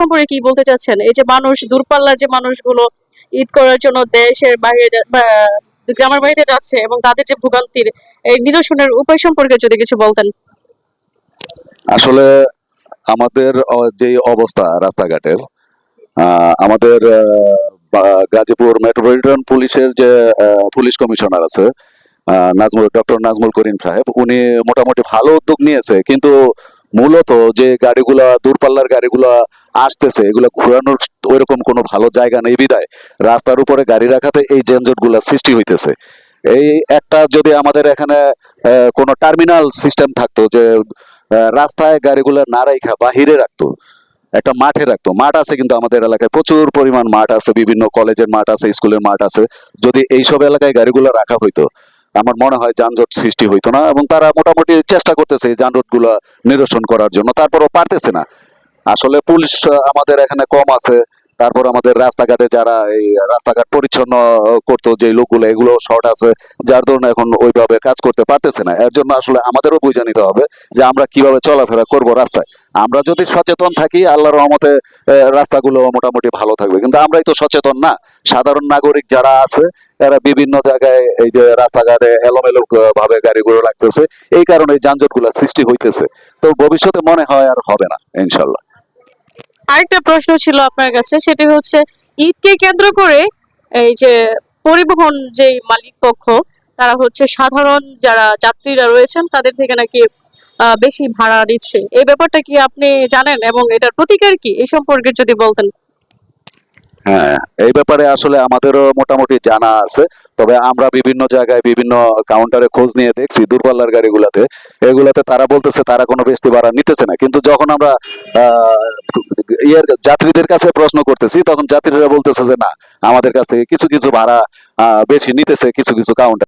সম্পর্কে কি বলতে চাচ্ছেন? এই যে মানুষ দূরপাল্লার যে মানুষগুলো ঈদ করার জন্য দেশের বাইরে গ্রামের বাড়িতে যাচ্ছে এবং তাদের যে ভোগান্তির এই নিরসনের উপায় সম্পর্কে যদি কিছু বলতেন। আসলে আমাদের যে অবস্থা রাস্তাঘাটের, আমাদের গাজীপুর মেট্রোপলিটন পুলিশের যে পুলিশ কমিশনার আছে, ডক্টর নাজমুল করিম সাহেব, উনি মোটামুটি ভালো উদ্যোগ নিয়েছে, কিন্তু মূলত যে গাড়িগুলা দূরপাল্লার গাড়িগুলা আসতেছে, এগুলা ঘোরানোর ওইরকম কোনো ভালো জায়গা নেই বিধায় রাস্তার উপরে গাড়ি রাখাতে এই যানজট গুলা সৃষ্টি হইতেছে। এই একটা যদি আমাদের এখানে কোনো টার্মিনাল সিস্টেম থাকতো, যে রাস্তায় গাড়িগুলো না রাইখা বাহিরে রাখতো, একটা মাঠে রাখতো। মাঠ আছে কিন্তু আমাদের এলাকায় প্রচুর পরিমাণ মাঠ আছে, বিভিন্ন কলেজের মাঠ আছে, স্কুলের মাঠ আছে। যদি এইসব এলাকায় গাড়িগুলো রাখা হইতো, আমার মনে হয় যানজট সৃষ্টি হইতো না। এবং তারা মোটামুটি চেষ্টা করতেছে এই যানজট গুলা নিরসন করার জন্য, তারপরও পারতেছে না। আসলে পুলিশ আমাদের এখানে কম আছে। তারপর আমাদের রাস্তাঘাটে যারা এই রাস্তাঘাট পরিচ্ছন্ন করতো যে লোকগুলো, এগুলো শর্ট আছে, যার ধরুন এখন ওইভাবে কাজ করতে পারতেছে না। এর জন্য আসলে আমাদেরও বুঝে নিতে হবে যে আমরা কিভাবে চলাফেরা করব রাস্তায়। আমরা যদি সচেতন থাকি, আল্লাহর রহমতে রাস্তাগুলো মোটামুটি ভালো থাকবে। কিন্তু আমরাই তো সচেতন না। সাধারণ নাগরিক যারা আছে, এরা বিভিন্ন জায়গায় এই যে রাস্তাঘাটে এলোমেলো ভাবে গাড়িগুলো রাখতেছে, এই কারণে এই যানজট গুলা সৃষ্টি হইতেছে। তো ভবিষ্যতে মনে হয় আর হবে না, ইনশাল্লাহ। আরেকটা প্রশ্ন ছিল আপনার কাছে, সেটি হচ্ছে ঈদকে কেন্দ্র করে এই যে পরিবহন যে মালিক পক্ষ, তারা হচ্ছে সাধারণ যারা যাত্রীরা রয়েছেন তাদের থেকে নাকি বেশি ভাড়া নিচ্ছে। এই ব্যাপারটা কি আপনি জানেন এবং এটার প্রতিকার কি, এই সম্পর্কে যদি বলতেন। হ্যাঁ, এই ব্যাপারে আসলে আমাদেরও মোটামুটি জানা আছে। তবে আমরা বিভিন্ন জায়গায় বিভিন্ন কাউন্টারে খোঁজ নিয়ে দেখছি, দূরপাল্লার গাড়িগুলাতে এগুলাতে তারা বলতেছে তারা কোনো বেশি ভাড়া নিতেছে না। কিন্তু যখন আমরা যাত্রীদের কাছে প্রশ্ন করতেছি, তখন যাত্রীরা বলতেছে যে না, আমাদের কাছ থেকে কিছু কিছু ভাড়া বেশি নিতেছে কিছু কিছু কাউন্টার।